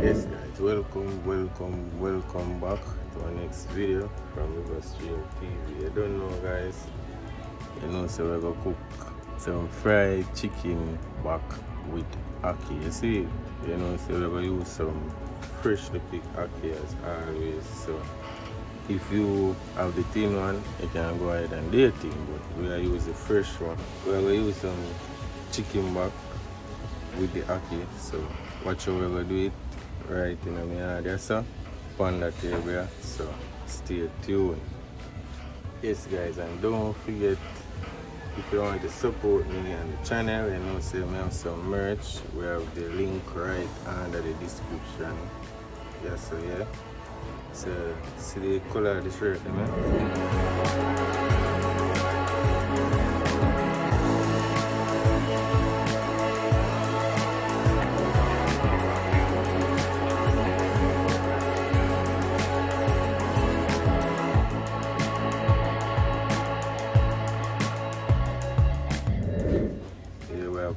Yes guys, welcome back to our next video from Riverstream TV. I don't know guys, so we're gonna cook some fried chicken back with ackee. You see, so we're gonna use some freshly picked ackee as always. So if you have the thin one, you can go ahead and do it thin, but we are using the fresh one. We're gonna use some chicken back with the ackee. So watch how we're gonna do it right in my yard there, so on that area. So stay tuned. Yes guys, and don't forget, if you want to support me on the channel, say we have some merch. We have the link right under the description. Yes, so yeah. So see the color of the shirt, man.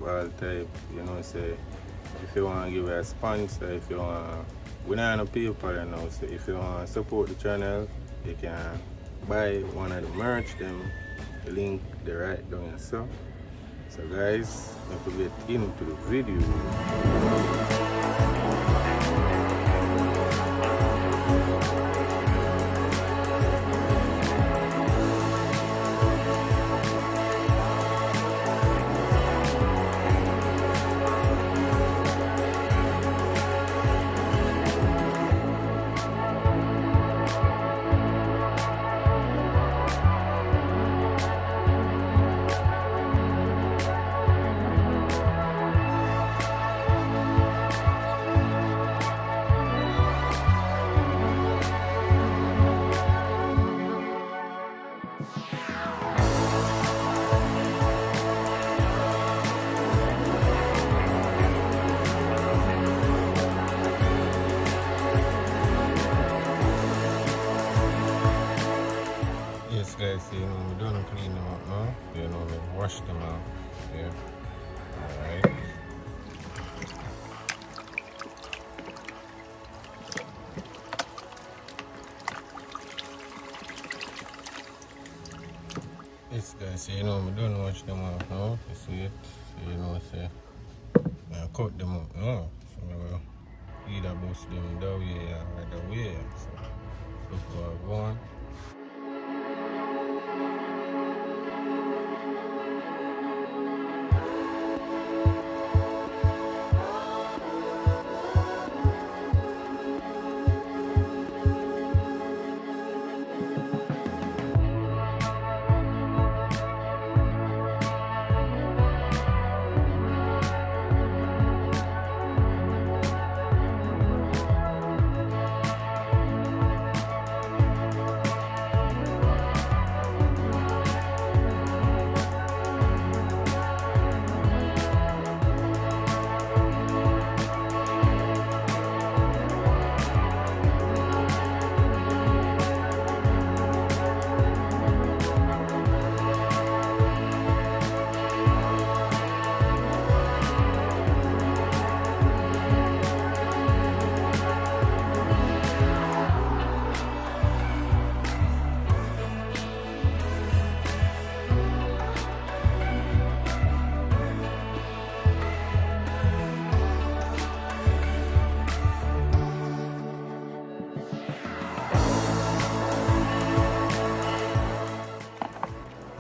All type, say if you want to give a sponsor, if you want, we don't have no paper, so if you want to support the channel, you can buy one of the merch, them the link they right down here. So guys, don't get into the video. Yes guys, we don't clean them up now. We wash them out. Yeah. Alright. Yes guys, we don't wash them out now. You see it? Say I cut them up now. So we will either bust them that way or the way. So look how I go on.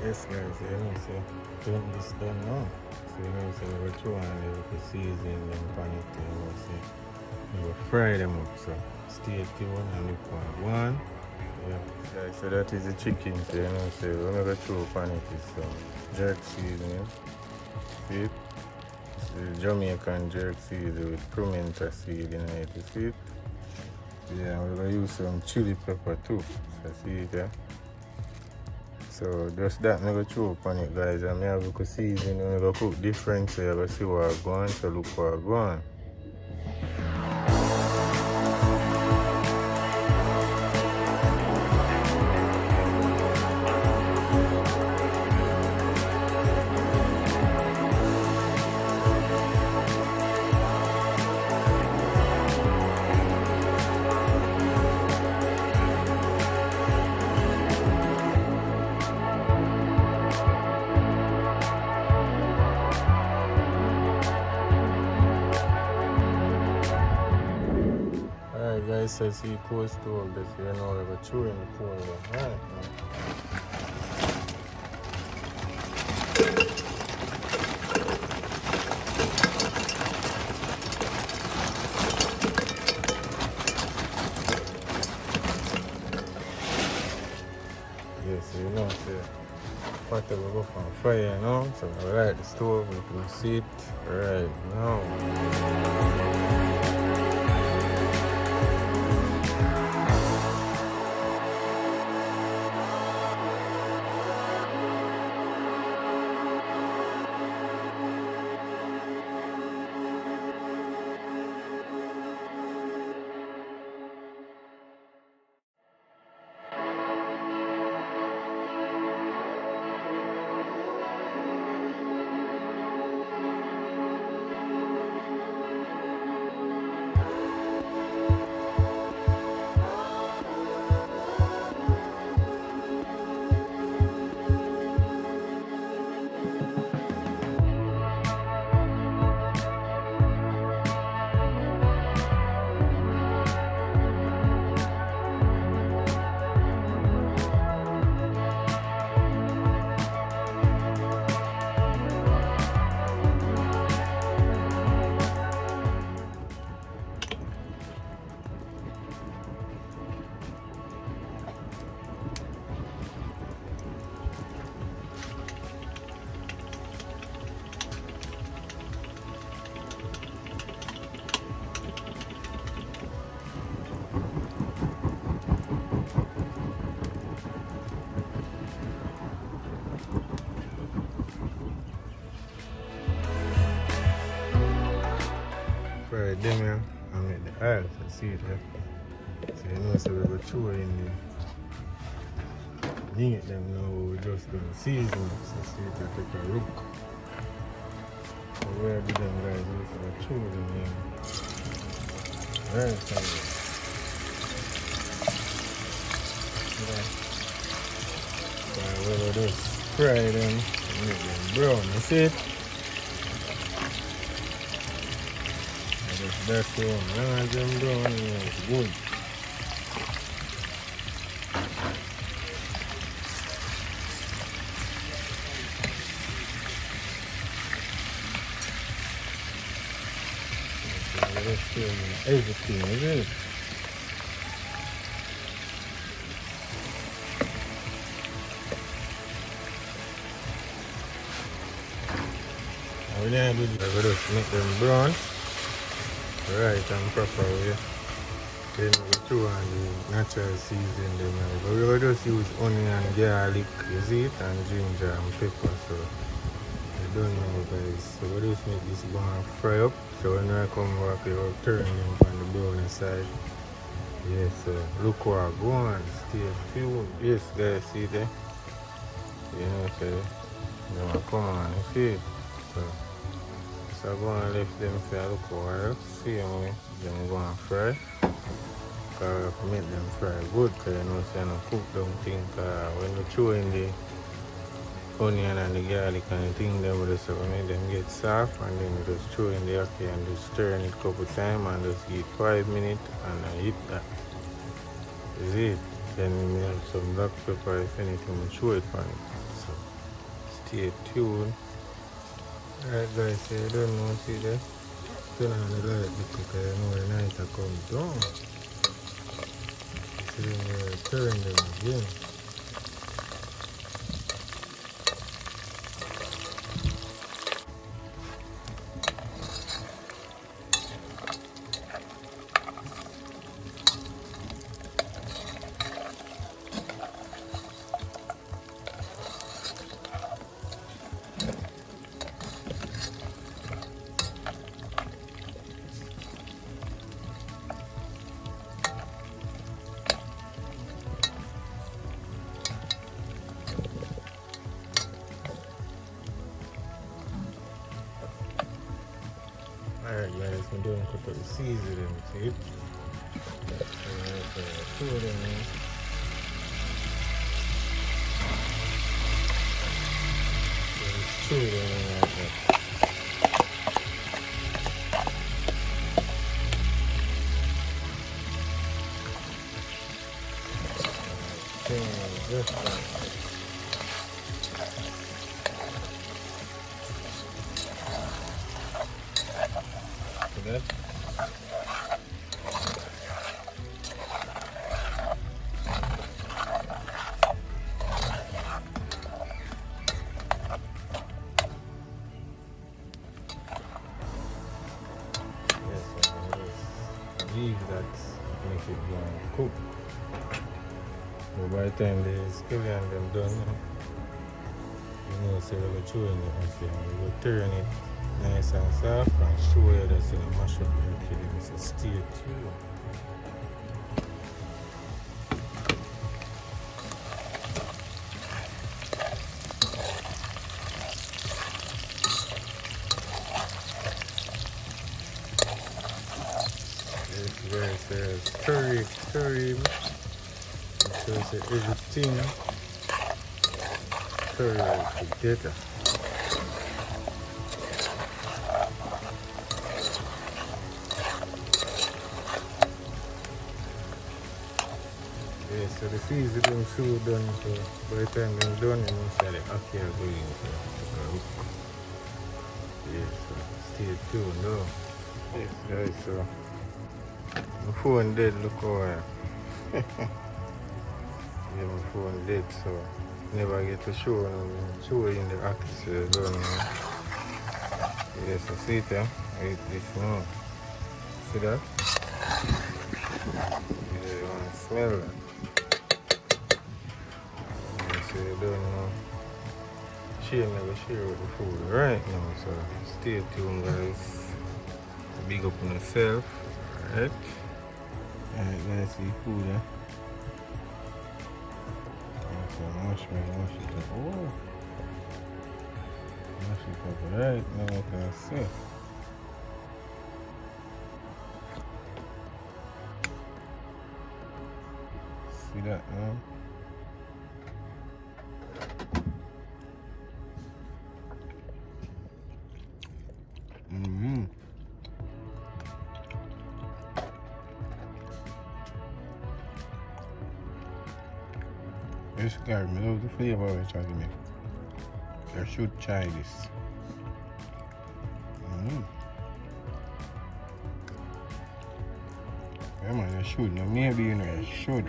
Yes guys, so doing this done now. So so we're throwing a little seasoning and pan it, we will fry them up. So stay tuned and look for one. Yeah. Guys, so that is the chicken, so we're gonna throw pan it is some jerk seasoning. See it? This is Jamaican jerk seasoning with pimento seed in it, you see it? Yeah, we're gonna use some chili pepper too. So see it there? So just that, I'm going to throw up on it guys, and I have to season, I'm going to cook different, so you're going to see what I'm going, so look what I'm going. SSE cool stove this, you know, we have a chew in the cool one. Right, yes, you know, so pot will go from fire, you know, so I light the stove, we can see it right now. Right there, man. I'm at the aisle, so see it there. So you know, so we go chew in there. Need them now, we just gonna season, so see it, I take a look. So where do them guys look for the chew them in? Right, so we will just fry them, make them brown, you see it? That's one. Long as them down, it's good. Everything, is it? We just make them brown. Right and proper way. Then we go through and the natural season them. But we will just use onion, garlic, you see it, and ginger and pepper. So I don't know guys. So we just make this bun fry up. So when I come back we will turn them from the brown side. Yes, so look what I go on, stay tuned. Yes guys, see there? You know, so now come on, you see it? So I'm going to leave them for a little while, see how them go and fry. Because I make them fry good, because you know, so I don't cook them thing. When you throw in the onion and the garlic and the thing, then we just make them get soft, and then we just throw in the ackee and just stir in it a couple times and just give 5 minutes and I eat that. Is it? Then we have some black pepper if anything, we throw it on it. So stay tuned. Alright guys, so you don't know, see there? Turn on the light because you know the night will come down. So then you turn them again. Alright guys, I'm doing a couple of seasoning to it. Two of them in. There's two of them in like that. that. Leave that make it go and cook. But by the time the scallion them done, you know, so we're going to throw in the oven. We're going to turn it nice and soft and show you that's in a mash up your killing. So stay tuned. Yes, there's curry, so it's everything curry together. Yeah, so the seasoning too done, so by the time they're done, you know, so the ackee are going, so yeah, so stay tuned though. Yes guys, so my phone dead, look how yeah, my phone dead, so never get to show you in the act, so you don't know. Yes, I see it, I eat this now. See that? Yeah, you want to smell that? Yeah, so you don't know. Never share with the food right now, so stay tuned guys. Big up on yourself, alright? Alright guys, see food, yeah? So mash it up. Oh! Mash it up right now, what can I say? See that, man? This guy, I love the flavor of it, me. You should try this. Yeah, man, you should. No, maybe you know, you should.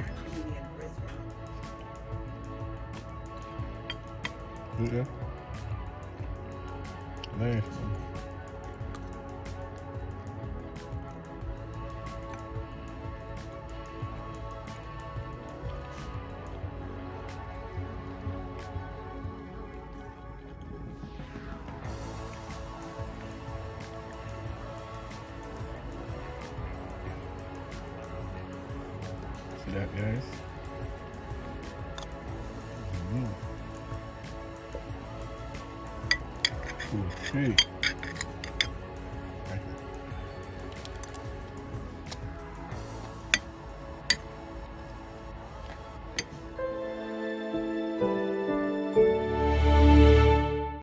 Yeah. Nice. See that, guys? Cool. 2, 3.